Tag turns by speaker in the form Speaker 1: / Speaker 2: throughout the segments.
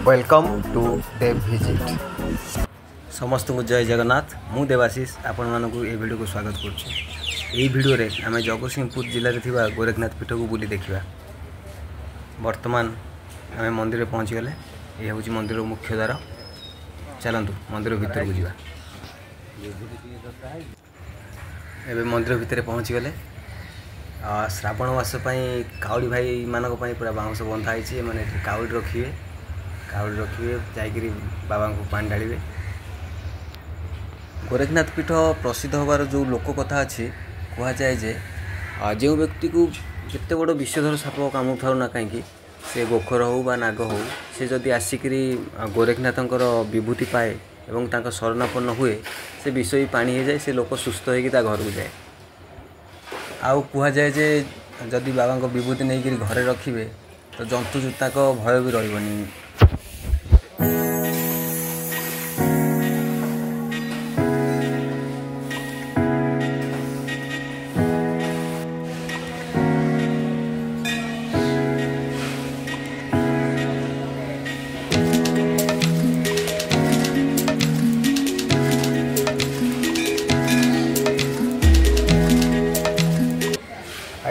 Speaker 1: Welcome to Dev visit. समस्त को जय जगन्नाथ। मु देवाशीष आपण मानक ये वीडियो को स्वागत करुच्ची। वीडियो रे आम जगतसिंहपुर जिले में गोरखनाथ पीठ को बुली देखा। वर्तमान आम मंदिर में पहुँची गले। ये हूँ मंदिर मुख्य द्वार। चलतु मंदिर भितर को जावा। एवं मंदिर भितर पहुँची गले। श्रावण मास काउड़ी भाई मानक पूरा बाउंश बंधाई मैंने काउड़ी रखिए जाकि बाबा को पानी ढालिए। गोरखनाथ पीठ प्रसिद्ध होबार जो लोक कथा अच्छी कहुए जे जो व्यक्ति को जिते बड़ विषधर साप कामु था ना कहीं से गोखर हो बा नाग हो से जदि आसिक गोरखनाथंकर विभूति पाए एवं तांका शरणापन्न हुए से विष भी पानी हो जाए से लोक सुस्थ होकर घर को जाए। आउ कहुए जे जदि बाबा को विभूति नहीं करी घरे रखिए तो जंतु जूता को भय भी रही।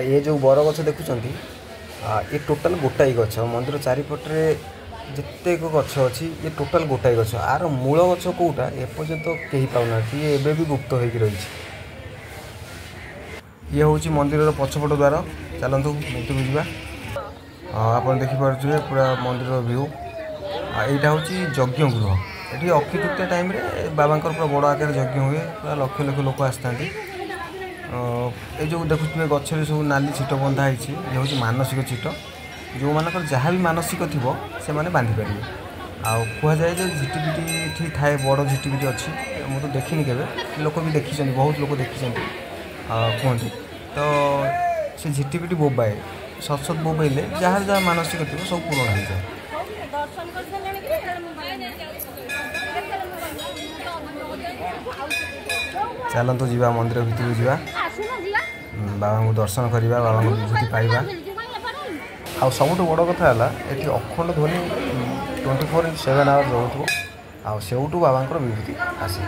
Speaker 1: ये जो बर गछ देखुं ये टोटाल गोटाई गछ मंदिर चारिपटे जिते गछ अच्छी ये टोटाल गोटाई गछ। आर मूल गछ कौटा एपर्यंत कहीं पाऊना ये एबे भी गुप्त होगी रही। ये हूँ मंदिर पछपट द्वार। चलतु भितर को जावा। आप देखिपे पूरा मंदिर व्यू। यहाँ हूँ यज्ञ गृह। ये अक्षय तृतीया टाइम बाबा पूरा बड़ आकार यज्ञ हुए। पूरा लक्ष लक्ष लोक आसता। ये जो देखुए गचर सब नाली छिट बंधा ये हूँ मानसिक छिट। जो मान जहाँ भी मानसिक थी से मैंने बांधि पारे। आउ कहुए झिटिपिटी थाए बड़ झिटिपिटी अच्छी मुझे तो देखनी के लोक भी देखी बहुत लोग देखी कहते तो से झिटिपिटी बोबाए सत सत बोबाइले जहाँ जहाँ मानसिक थी सब पूरण हो जाए। चलतु जीवा मंदिर भितर जीवा बाबा को दर्शन करवा बाबा को विभूति पाइबा। आ सब बड़ कथा है ये अखंड ध्वनि 24/7 आवर्स रोथो आउटू बाबा विभूति आसे।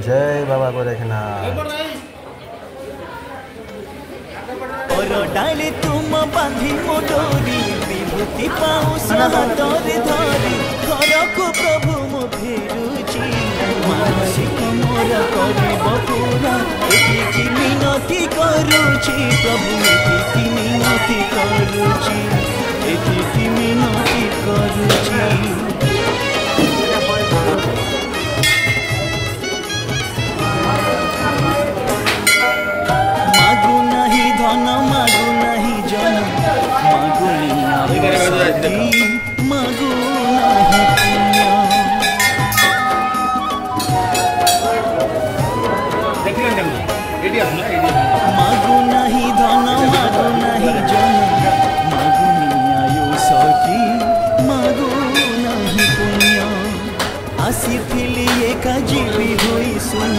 Speaker 1: जय बाबा गोरखनाथ।
Speaker 2: डाले तुम बांधी मोडोरी विभूति पाऊ सहतरे धरी घर को प्रभु मो फेरुची मानसिक मोर करिब पूरा एतिकी मिनती करूची प्रभु एतिकी मिनती करूची एतिकी मिनती करूची। मागु नहीं धन मागु नहीं जन मागु नहीं आयुष मागु नहीं पुण्य आसी एका जीवी हुई सुन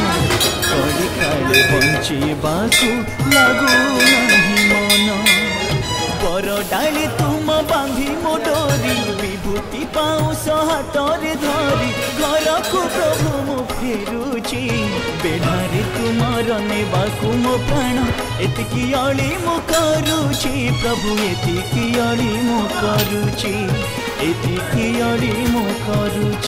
Speaker 2: कड़ी काले बंचीबाकू लागू नहीं मन। बर डाली तुम बांधी मोडोरी विभूति पाऊस हाथरे धरी घर को प्रभु मो फेरुची बेढ़ारे तुमर नेबाकू मो प्राण एतिकी अली मो करूची प्रभु एतिकी अली मो करूची एतिकी अली मो करूची।